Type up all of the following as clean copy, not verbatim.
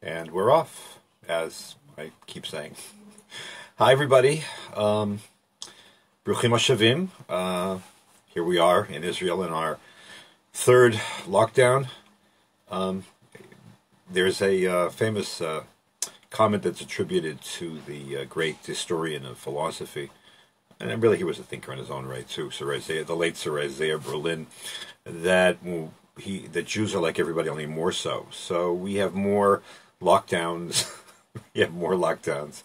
And we're off, as I keep saying. Hi, everybody. Bruchim Hashavim. Here we are in Israel in our third lockdown. There's a famous comment that's attributed to the great historian of philosophy, and really he was a thinker in his own right too, the late Sir Isaiah Berlin, that Jews are like everybody, only more so. So we have more lockdowns. We have more lockdowns,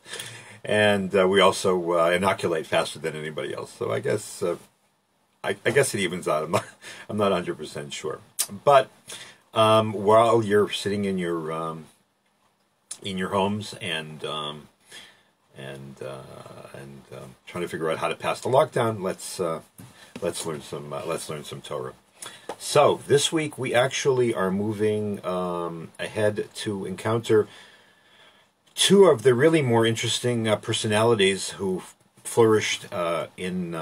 and we also inoculate faster than anybody else. So I guess it evens out. I'm not 100% sure. But while you're sitting in your homes and trying to figure out how to pass the lockdown, let's learn some Torah. So this week we actually are moving ahead to encounter two of the really more interesting personalities who flourished in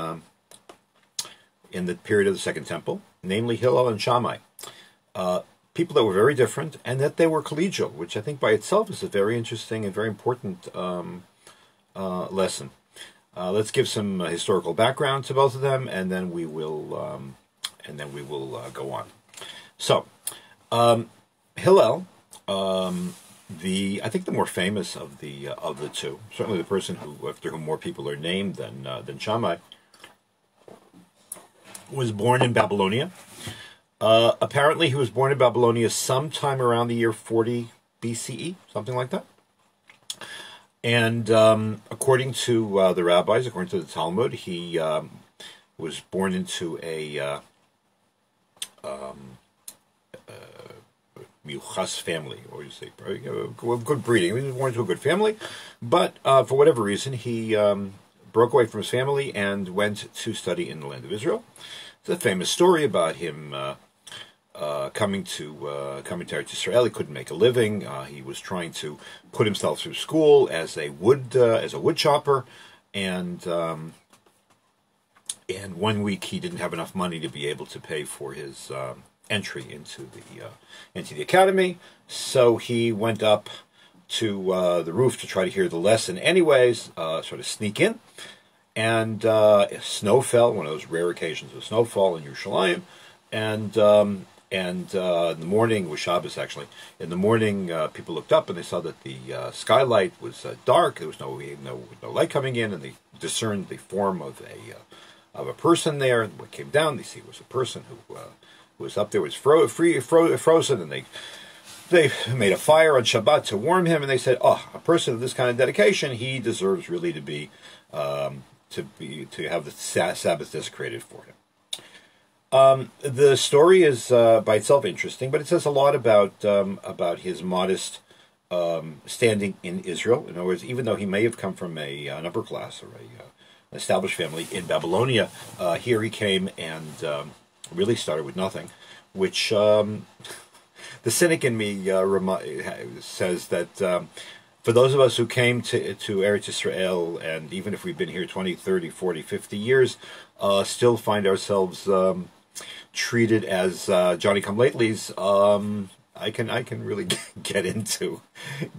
the period of the Second Temple, namely Hillel and Shammai. People that were very different, and that they were collegial, which I think by itself is a very interesting and very important lesson. Let's give some historical background to both of them, and then we will go on. So, Hillel, I think the more famous of the two, certainly the person after whom more people are named than Shammai, was born in Babylonia. Apparently, he was born in Babylonia sometime around the year 40 BCE, something like that. And according to the rabbis, according to the Talmud, he was born into a Miuchas family, or you say, good breeding. He was born into a good family, but for whatever reason, he broke away from his family and went to study in the land of Israel. It's a famous story about him coming to Eretz Israel. He couldn't make a living. He was trying to put himself through school as a wood chopper, and 1 week he didn't have enough money to be able to pay for his entry into the academy. So he went up to the roof to try to hear the lesson anyways, sort of sneak in. And snow fell, one of those rare occasions of snowfall in Yerushalayim, and in the morning, it was Shabbos actually, in the morning people looked up and they saw that the skylight was dark, there was no light coming in, and they discerned the form of a person there. And what came down, they see it was a person who was up there, was frozen, and they made a fire on Shabbat to warm him, and they said, oh, a person of this kind of dedication, he deserves really to be to have the Sabbath desecrated for him. The story is by itself interesting, but it says a lot about his modest standing in Israel. In other words, even though he may have come from an upper class or an established family in Babylonia, here he came and really started with nothing, which the cynic in me says that for those of us who came to Eretz Israel, and even if we've been here 20, 30, 40, 50 years, still find ourselves treated as Johnny-come-latelys, I can really get into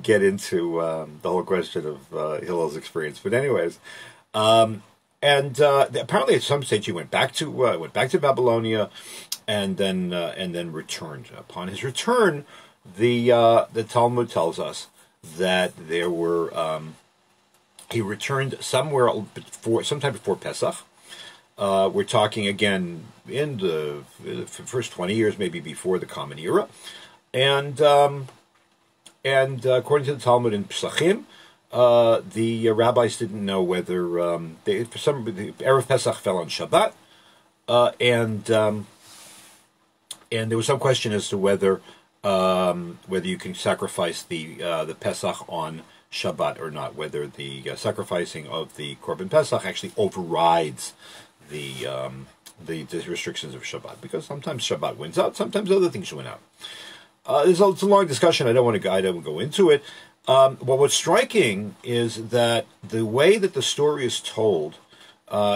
the whole question of Hillel's experience. But anyways, apparently at some stage he went back to Babylonia, and then returned. Upon his return, the Talmud tells us that there were he returned sometime before Pesach. We're talking again in the first 20 years, maybe before the Common Era, and according to the Talmud in Pesachim, the rabbis didn't know whether the Erev Pesach fell on Shabbat, and there was some question as to whether you can sacrifice the Pesach on Shabbat or not, whether the sacrificing of the Korban Pesach actually overrides the restrictions of Shabbat, because sometimes Shabbat wins out, sometimes other things win out. It's a long discussion. I don't go into it. What's striking is that the way that the story is told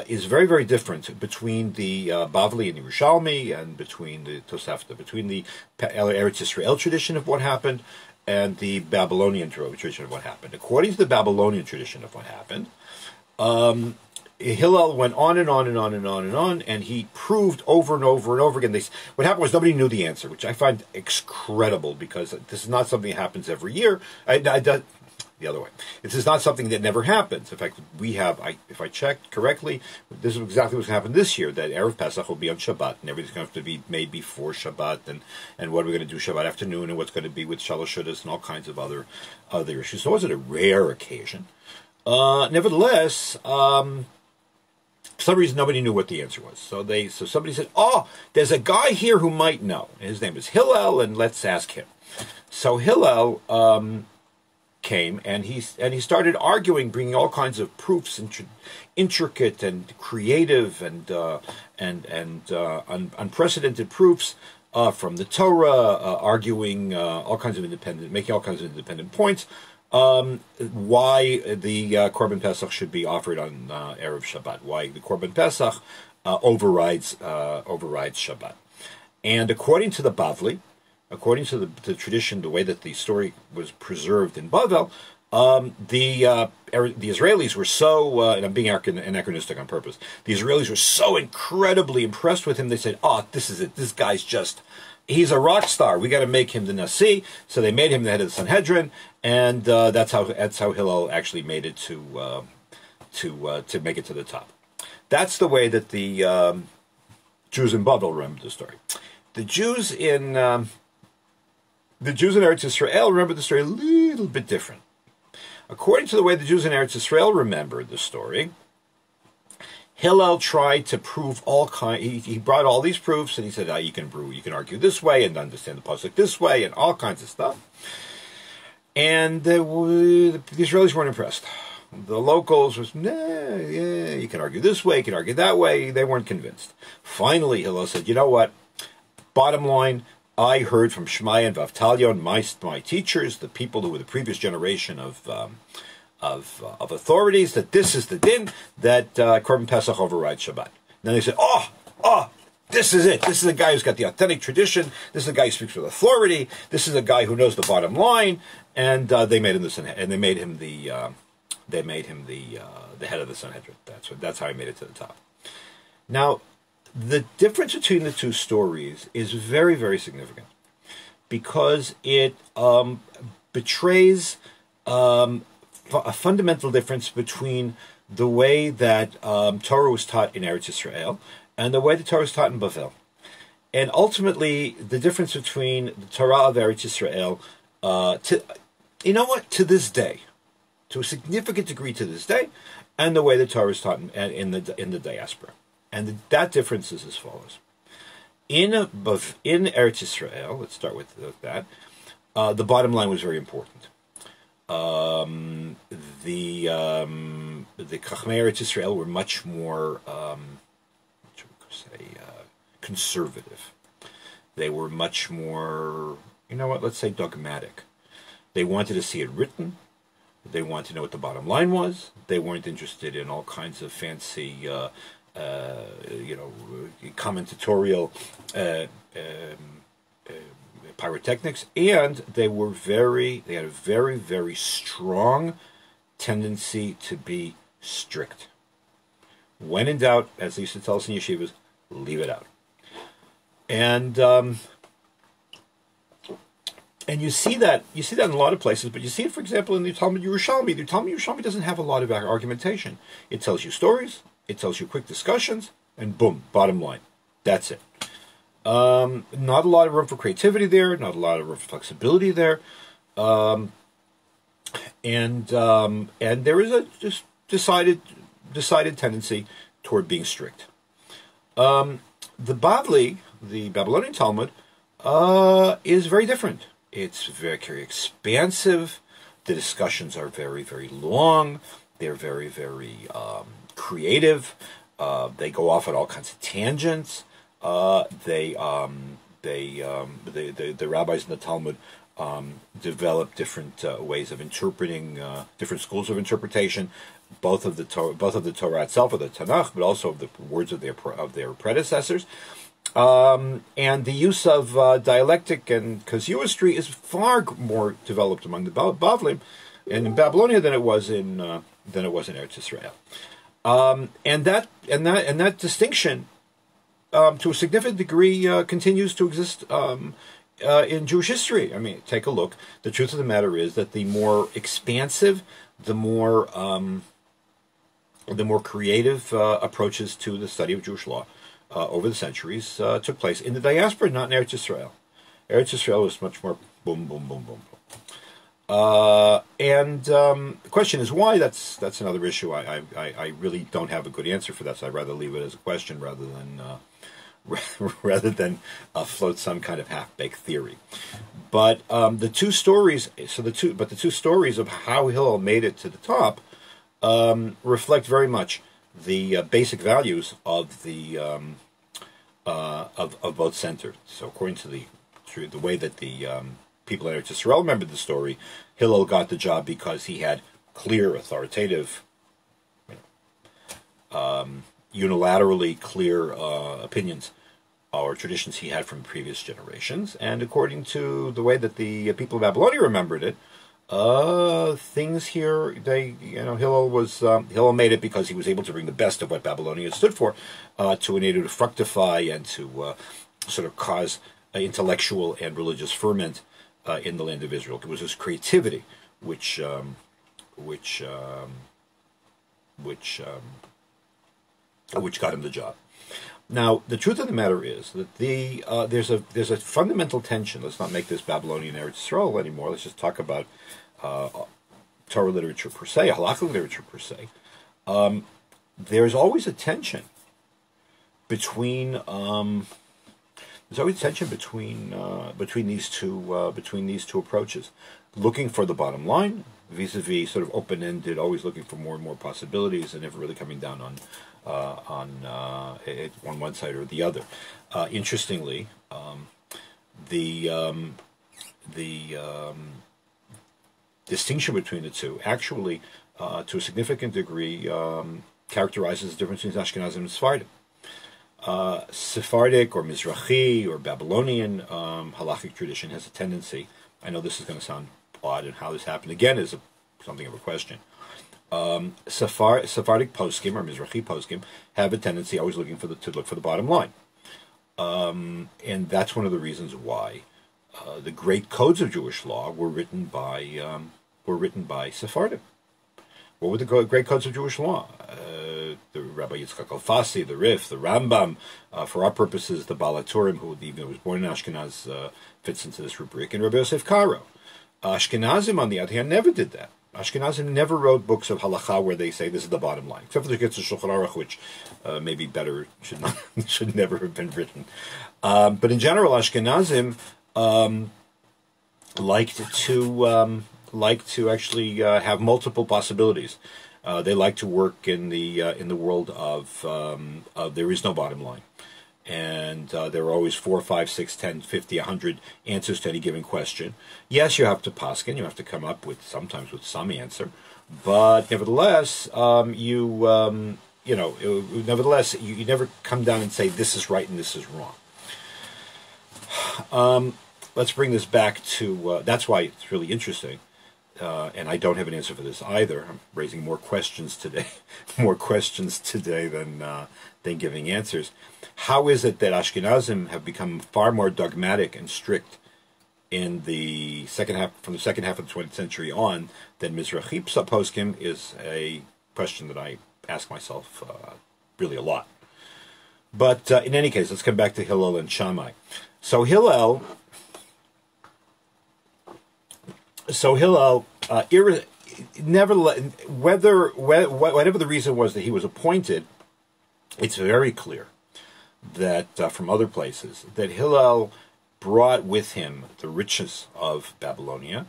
is very, very different between the Bavli and the Yerushalmi, and between the Tosefta, between the Eretz Israel tradition of what happened, and the Babylonian tradition of what happened. According to the Babylonian tradition of what happened, Hillel went on and on and on and on and on, and he proved over and over and over again. What happened was nobody knew the answer, which I find incredible, because this is not something that happens every year. The other way. This is not something that never happens. In fact, if I checked correctly, this is exactly what's going to happen this year, that Erev Pesach will be on Shabbat, and everything's going to have to be made before Shabbat, and what are we going to do Shabbat afternoon, and what's going to be with Shalosh Shudas, and all kinds of other issues. So it wasn't a rare occasion. Nevertheless, for some reason, nobody knew what the answer was. So somebody said, "Oh, there's a guy here who might know. His name is Hillel, and let's ask him." So Hillel came, and he started arguing, bringing all kinds of proofs, intricate and creative and unprecedented proofs from the Torah, arguing making all kinds of independent points. Why the Korban Pesach should be offered on Erev Shabbat? Why the Korban Pesach overrides Shabbat? And according to the Bavli, according to the tradition, the way that the story was preserved in Bavel, the Israelis were so, and I'm being anachronistic on purpose, the Israelis were so incredibly impressed with him, they said, "Oh, this is it. This guy's he's a rock star. We got to make him the Nasi." So they made him the head of the Sanhedrin, and that's how Hillel actually made it to make it to the top. That's the way that the Jews in Bavel remember the story. The Jews in Eretz Yisrael remember the story a little bit different. According to the way the Jews in Eretz Yisrael remembered the story, Hillel tried to prove he brought all these proofs, and he said, you can argue this way and understand the pasuk this way, and all kinds of stuff. And the Israelis weren't impressed. The locals was, you can argue this way, you can argue that way. They weren't convinced. Finally, Hillel said, "You know what? Bottom line, I heard from Shmai and Vavtalion, my teachers, the people who were the previous generation of authorities, that this is the din, that Korban Pesach overrides Shabbat." Then they said, oh, this is it. This is a guy who's got the authentic tradition. This is a guy who speaks with authority. This is a guy who knows the bottom line. And they made him the head of the Sanhedrin. That's how he made it to the top. Now, the difference between the two stories is very, very significant, because it betrays a fundamental difference between the way that Torah was taught in Eretz Yisrael and the way the Torah was taught in Bavel. And ultimately, the difference between the Torah of Eretz Yisrael, to this day, to a significant degree to this day, and the way the Torah is taught in the diaspora. And that difference is as follows. In Eretz Yisrael, let's start with that, the bottom line was very important. The Chachmei Eretz Yisrael were much more, conservative. They were much more, let's say dogmatic. They wanted to see it written. They wanted to know what the bottom line was. They weren't interested in all kinds of fancy, commentatorial pyrotechnics, and they had a very, very strong tendency to be strict. When in doubt, as they used to tell us in yeshivas, leave it out. And you see that in a lot of places, but you see it, for example, in the Talmud Yerushalmi. The Talmud Yerushalmi doesn't have a lot of argumentation. It tells you stories, it tells you quick discussions, and boom, bottom line. That's it. Not a lot of room for creativity there, not a lot of room for flexibility there. And there is a just decided tendency toward being strict. The Bavli, the Babylonian Talmud, is very different. It's very expansive. The discussions are very, very long. They're very, very creative. They go off on all kinds of tangents. The rabbis in the Talmud develop different ways of interpreting, different schools of interpretation, both of the Torah itself, or the Tanakh, but also of the words of their predecessors. And the use of dialectic and casuistry is far more developed among the Bavlim and in Babylonia than it was in Eretz Israel. And that distinction, to a significant degree, continues to exist in Jewish history. I mean, take a look. The truth of the matter is that the more expansive, the more creative approaches to the study of Jewish law over the centuries took place in the diaspora, not in Eretz Israel. Eretz Israel was much more boom, boom, boom, boom, boom. The question is why. That's another issue. I really don't have a good answer for that, so I'd rather leave it as a question rather than float some kind of half-baked theory. But the two stories of how Hillel made it to the top reflect very much the basic values of the of both centers. So according to the way that the people in Eretz Yisrael remembered the story, Hillel got the job because he had clear, authoritative, unilaterally clear opinions or traditions he had from previous generations. And according to the way that the people of Babylonia remembered it, things here, Hillel made it because he was able to bring the best of what Babylonia stood for to enable to fructify and to sort of cause intellectual and religious ferment in the land of Israel. It was his creativity which got him the job. Now, the truth of the matter is that there's a fundamental tension. Let's not make this Babylonian Eretz Yisrael anymore. Let's just talk about Torah literature per se, halakhic literature per se. There's always a tension between these two approaches, looking for the bottom line vis-a-vis sort of open-ended, always looking for more and more possibilities, and never really coming down on one side or the other. Interestingly, the distinction between the two actually, to a significant degree, characterizes the difference between Ashkenazim and Sephardim. Sephardic or Mizrahi or Babylonian halachic tradition has a tendency, I know this is going to sound odd, and how this happened again is something of a question. Sephardic poskim or Mizrahi poskim have a tendency always to look for the bottom line, and that's one of the reasons why the great codes of Jewish law were written by Sephardim. What were the great codes of Jewish law? The Rabbi Yitzchak Alfasi, the Rif, the Rambam. For our purposes, the Baal HaTurim, who even was born in Ashkenaz, fits into this rubric, and Rabbi Yosef Karo. Ashkenazim, on the other hand, never did that. Ashkenazim never wrote books of halacha where they say this is the bottom line, except for the Shulchan Aruch, which maybe better should never have been written. But in general, Ashkenazim like to actually have multiple possibilities. They like to work in the world of there is no bottom line. And there are always 4, 5, 6, 10, 50, 100 answers to any given question. Yes, you have to paskin, you have to come up sometimes with some answer, but nevertheless, you never come down and say this is right and this is wrong. Let's bring this back to that's why it's really interesting. And I don't have an answer for this either. I'm raising more questions today, than giving answers. How is it that Ashkenazim have become far more dogmatic and strict in the second half of the 20th century on than Mizrahi poskim is a question that I ask myself really a lot. But in any case, let's come back to Hillel and Shammai. So Hillel, whatever the reason was that he was appointed, it's very clear that from other places that Hillel brought with him the riches of Babylonia,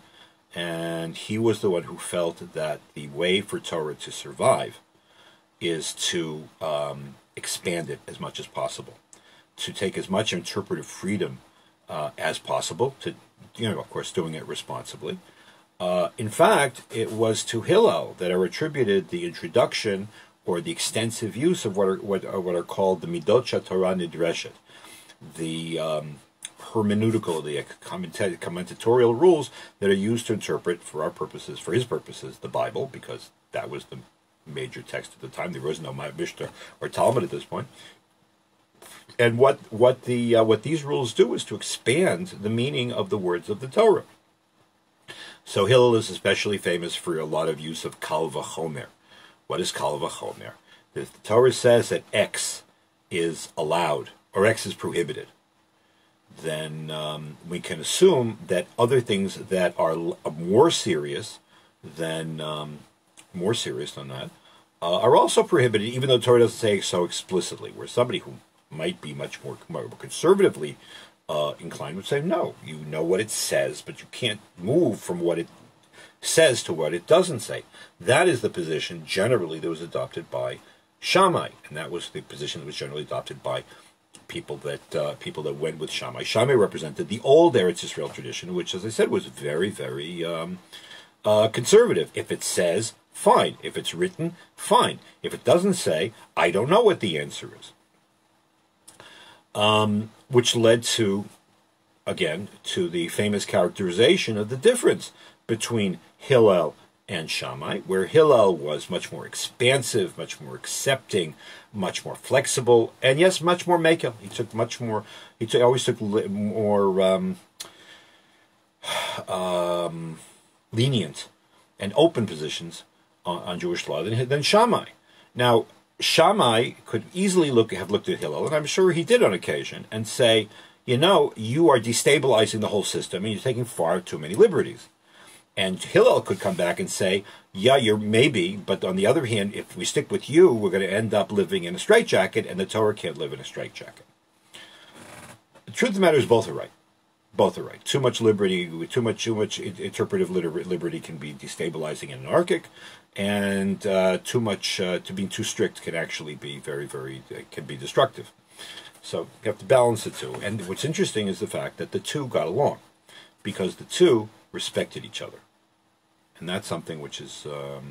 and he was the one who felt that the way for Torah to survive is to expand it as much as possible, to take as much interpretive freedom as possible, to, of course, doing it responsibly. In fact, it was to Hillel that are attributed the introduction or the extensive use of what are called the Midot Torah Nidreshet, the hermeneutical, the commentatorial rules that are used to interpret, for our purposes, for his purposes, the Bible, because that was the major text at the time. There was no Mishnah or Talmud at this point. And what these rules do is to expand the meaning of the words of the Torah. So Hillel is especially famous for a lot of use of kal v'chomer. What is kal v'chomer? The Torah says that X is allowed or X is prohibited. Then we can assume that other things that are more serious than that are also prohibited, even though the Torah doesn't say so explicitly. Where somebody who might be much more conservatively inclined would say, no, you know what it says, but you can't move from what it says to what it doesn't say. That is the position generally that was adopted by Shammai, and that was the position that was generally adopted by people that went with Shammai. Shammai represented the old Eretz Israel tradition, which, as I said, was very, very conservative. If it says, fine. If it's written, fine. If it doesn't say, I don't know what the answer is. Which led to, again, to the famous characterization of the difference between Hillel and Shammai, where Hillel was much more expansive, much more accepting, much more flexible, and yes, much more makel. He took much more. Always took more lenient and open positions on Jewish law than Shammai. Now, Shammai could easily have looked at Hillel, and I'm sure he did on occasion, and say, you know, you are destabilizing the whole system, and you're taking far too many liberties. And Hillel could come back and say, yeah, you're maybe, but on the other hand, if we stick with you, we're going to end up living in a straitjacket, and the Torah can't live in a straitjacket. The truth of the matter is both are right. Both are right. Too much liberty, too much interpretive liberty can be destabilizing and anarchic, and too much, to being too strict can actually be very, very, can be destructive. So you have to balance the two. And what's interesting is the fact that the two got along, because the two respected each other. And that's something which is part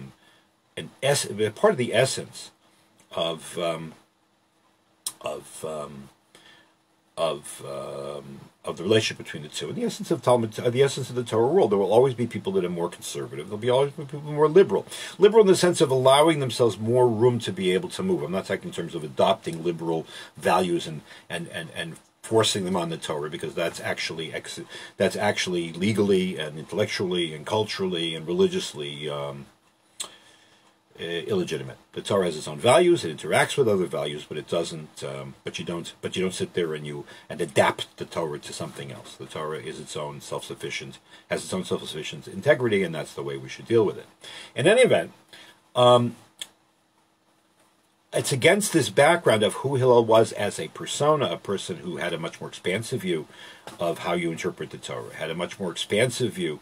of the essence of the relationship between the two, and the essence of Talmud, the essence of the Torah world. There will always be people that are more conservative. There'll always be people more liberal. Liberal in the sense of allowing themselves more room to be able to move. I'm not talking in terms of adopting liberal values and forcing them on the Torah, because that's actually legally and intellectually and culturally and religiously illegitimate. The Torah has its own values; it interacts with other values, but it doesn't. But you don't sit there and adapt the Torah to something else. The Torah is its own self-sufficient, has its own self-sufficient integrity, and that's the way we should deal with it. In any event, it's against this background of who Hillel was as a persona, a person who had a much more expansive view of how you interpret the Torah, had a much more expansive view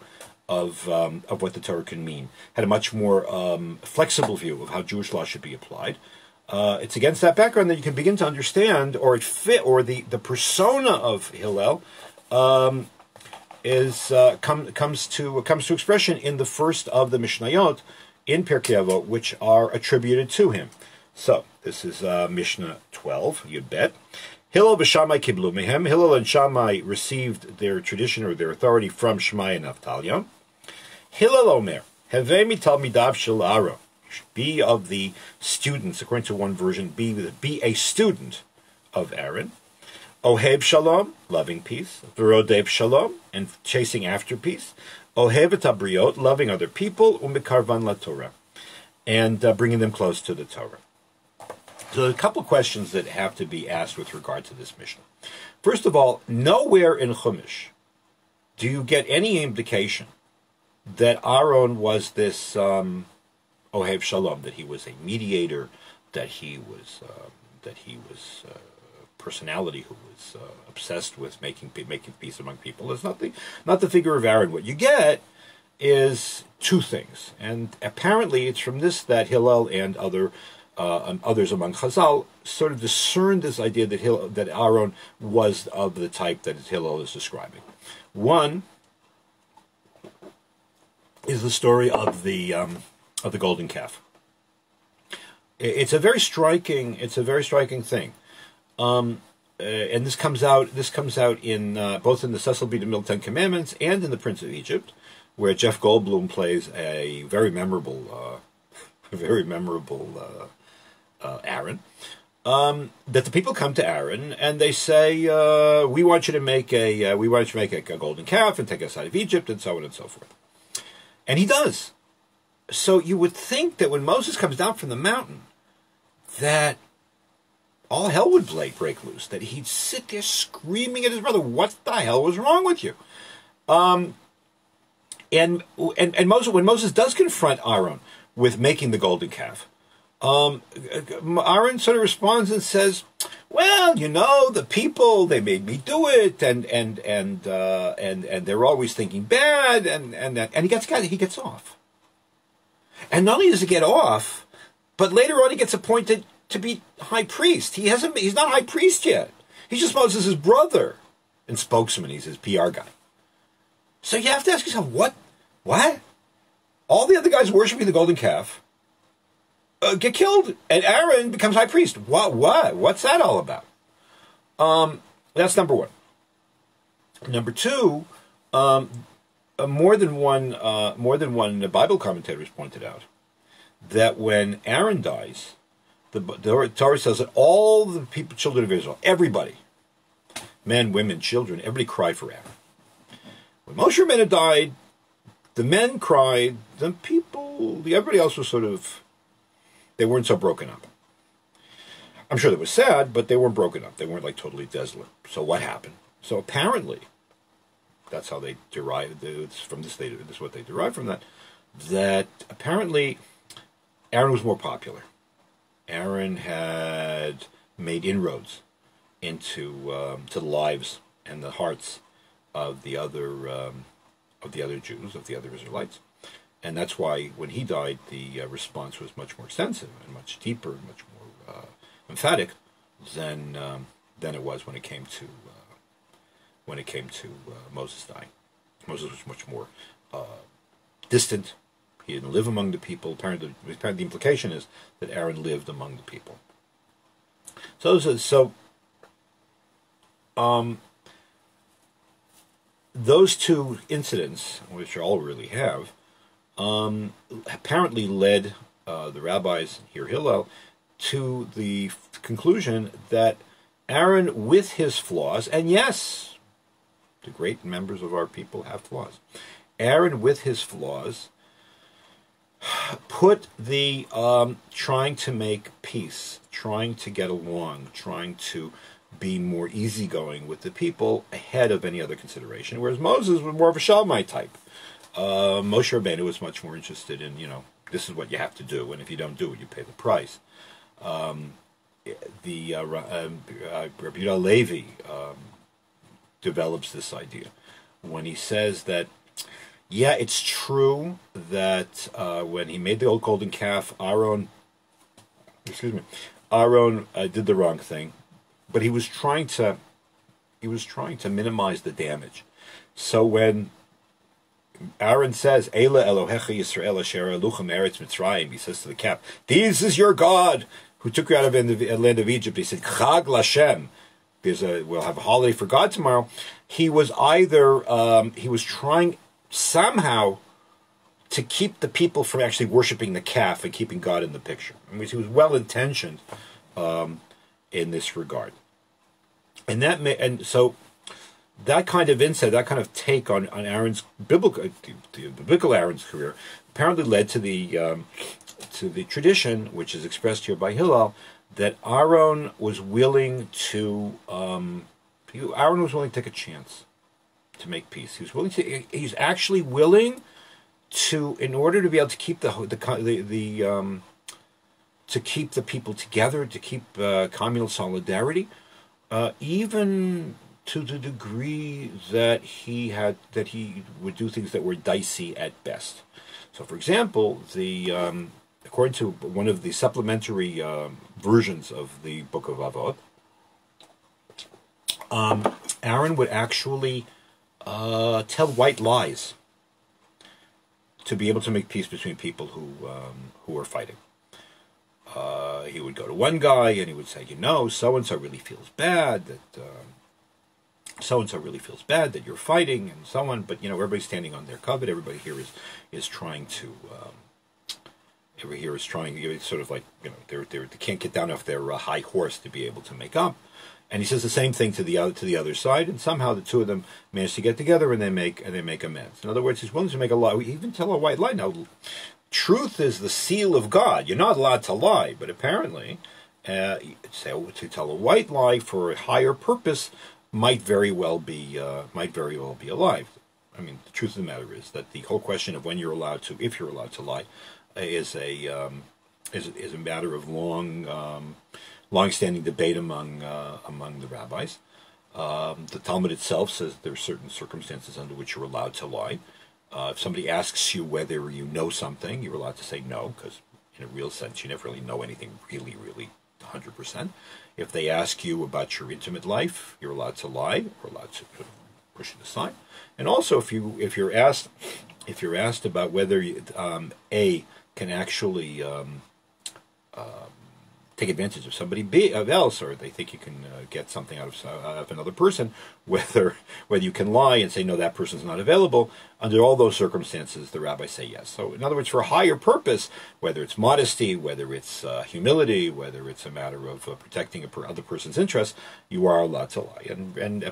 of what the Torah can mean, had a much more flexible view of how Jewish law should be applied. It's against that background that you can begin to understand, or the persona of Hillel comes to expression in the first of the Mishnayot in Pirkei Avot, which are attributed to him. So this is Mishnah 12. Yud Bet. Hillel v'Shammai kiblu mehem. Hillel and Shammai received their tradition or their authority from Shammai and Naftalion. Hillel Omer, Hevei mitalmidav shel Aaron. Be of the students, according to one version, be a student of Aaron. Ohev shalom, loving peace. V'rodev shalom, and chasing after peace. Ohev et habriot, loving other people. U'mekarvan laTorah, and bringing them close to the Torah. So there are a couple of questions that have to be asked with regard to this Mishnah. First of all, nowhere in Chumash do you get any indication that Aaron was this Ohev Shalom, that he was a mediator, that he was a personality who was obsessed with making peace among people. It's not the figure of Aaron. What you get is two things, and apparently it's from this that Hillel and others among Chazal sort of discerned this idea that Aaron was of the type that Hillel is describing. One is the story of the golden calf. It's a very striking thing. and this comes out in both in the Cecil B. DeMille Ten Commandments and in The Prince of Egypt, where Jeff Goldblum plays a very memorable Aaron. That the people come to Aaron and they say, "We want you to make a golden calf and take us out of Egypt," and so on and so forth. And he does. So you would think that when Moses comes down from the mountain, that all hell would break loose. That he'd sit there screaming at his brother, "What the hell was wrong with you?" And Moses, when Moses does confront Aaron with making the golden calf, Aaron sort of responds and says, "Well, the people, they made me do it, and they're always thinking bad, and he gets off. And not only does he get off, but later on he gets appointed to be high priest. He's not high priest yet. He's just Moses' brother and spokesman. He's his PR guy. So you have to ask yourself, what? All the other guys worshiping the golden calf get killed, and Aaron becomes high priest. What? What's that all about? That's number one. Number two, more than one Bible commentators pointed out that when Aaron dies, the Torah says that all the people, children of Israel, everybody, men, women, children, everybody cried for Aaron. When Moshe Rabbeinu died, the men cried. Everybody else was they weren't so broken up. I'm sure they were sad, but they weren't broken up. They weren't like totally desolate. So what happened? So apparently, that's how they derived from this. This is what they derived from that. That apparently, Aaron was more popular. Aaron had made inroads into to the lives and the hearts of the other Jews, of the other Israelites. And that's why when he died, the response was much more extensive and much deeper and much more emphatic than it was when it came to Moses dying. Moses was much more distant. He didn't live among the people. Apparently, the implication is that Aaron lived among the people. Those two incidents, which all really have, apparently led the rabbis, here Hillel, to the conclusion that Aaron, with his flaws, and yes, the great members of our people have flaws, Aaron, with his flaws, put the trying to make peace, trying to get along, trying to be more easygoing with the people ahead of any other consideration, whereas Moses was more of a Shalmite type. Moshe Rabbeinu was much more interested in, this is what you have to do, and if you don't do it, you pay the price. Rabbi Yehuda Levi develops this idea when he says that, yeah, it's true that when he made the old golden calf, Aaron did the wrong thing, but he was trying to minimize the damage. So when Aaron says, "Eila Elohecha Yisrael asher eluchem eretz Mitzrayim," he says to the calf, "This is your God who took you out of the land of Egypt." He said, "Chag Lashem." We'll have a holiday for God tomorrow. He was he was trying somehow to keep the people from actually worshiping the calf and keeping God in the picture. I mean, he was well intentioned in this regard, so that kind of insight, that kind of take on Aaron's biblical Aaron's career, apparently led to the tradition, which is expressed here by Hillel, that Aaron was willing to take a chance to make peace. He's actually willing to, in order to be able to keep to keep the people together, to keep communal solidarity, even to the degree that he would do things that were dicey at best. So, for example, according to one of the supplementary versions of the Book of Avot, Aaron would actually tell white lies to be able to make peace between people who are fighting. he would go to one guy and he would say, so-and-so really feels bad that so-and-so really feels bad that you're fighting and so on. But, everybody's standing on their covet. Everybody here is trying to, everybody here is trying, it's sort of like, they can't get down off their high horse to be able to make up. And he says the same thing to the other side, and somehow the two of them manage to get together and they make amends. In other words, he's willing to make a lie, even tell a white lie. Now, truth is the seal of God. You're not allowed to lie, but apparently, to tell a white lie for a higher purpose might very well be a lie. I mean, the truth of the matter is that the whole question of when you're allowed to, if you're allowed to lie, is a matter of long-standing debate among the rabbis. The Talmud itself says there are certain circumstances under which you're allowed to lie. If somebody asks you whether you know something, you're allowed to say no, because in a real sense, you never really know anything really 100%. If they ask you about your intimate life, you're allowed to lie, or allowed to push it aside. And also, if you're asked about whether A can actually take advantage of somebody else, or they think you can get something out of another person, whether you can lie and say, no, that person's not available, under all those circumstances, the rabbis say yes. So, in other words, for a higher purpose, whether it's modesty, whether it's humility, whether it's a matter of protecting other person's interests, you are allowed to lie. And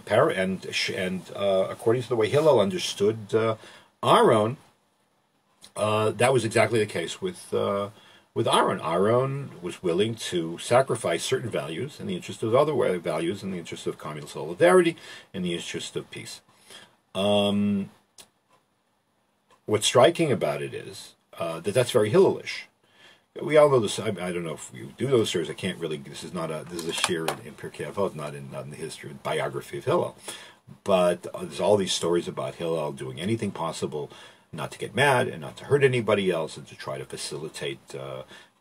according to the way Hillel understood Aaron, that was exactly the case with Aaron. Aaron was willing to sacrifice certain values in the interest of other values, in the interest of communal solidarity, in the interest of peace. What's striking about it is that's very Hillelish. We all know this. I don't know if you do know the stories. I can't really. This is a shiur in Pirkei Avot, not in the history biography of Hillel. But there's all these stories about Hillel doing anything possible not to get mad and not to hurt anybody else, and to try to facilitate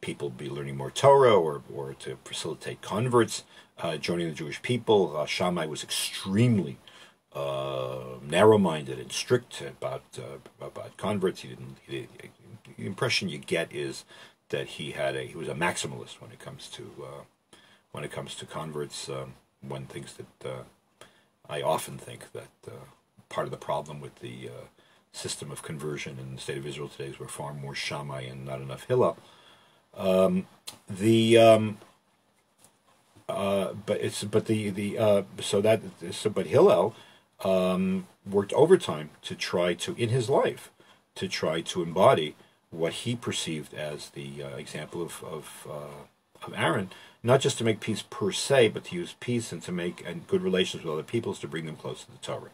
people be learning more Torah, or to facilitate converts joining the Jewish people. Shammai was extremely narrow-minded and strict about converts. The impression you get is that he was a maximalist when it comes to converts. One things that I often think that part of the problem with the system of conversion in the state of Israel today is we're far more Shammai and not enough Hillel. But Hillel worked overtime to try to, in his life, to try to embody what he perceived as the example of Aaron, not just to make peace per se, but to use peace and to make good relations with other peoples to bring them close to the Torah.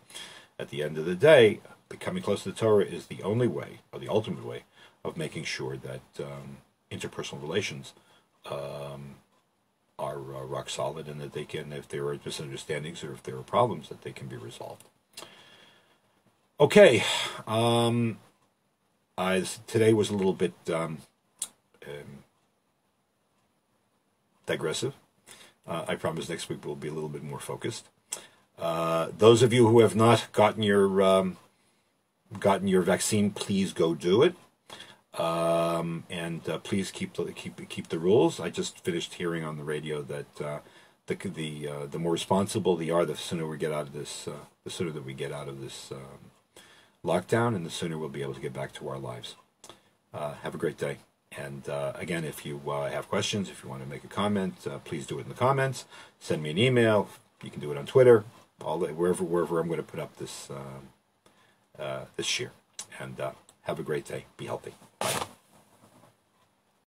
At the end of the day, becoming close to the Torah is the only way, or the ultimate way, of making sure that interpersonal relations are rock solid, and that they can, if there are misunderstandings or if there are problems, that they can be resolved. Okay, today was a little bit digressive. I promise next week will be a little bit more focused. Those of you who have not gotten your vaccine, please go do it. And please keep the rules. I just finished hearing on the radio that the more responsible they are, the sooner we get out of this, lockdown, and the sooner we'll be able to get back to our lives. Have a great day. And again, if you have questions, if you want to make a comment, please do it in the comments. Send me an email. You can do it on Twitter. Wherever I'm going to put up this shiur. And have a great day. Be healthy. Bye.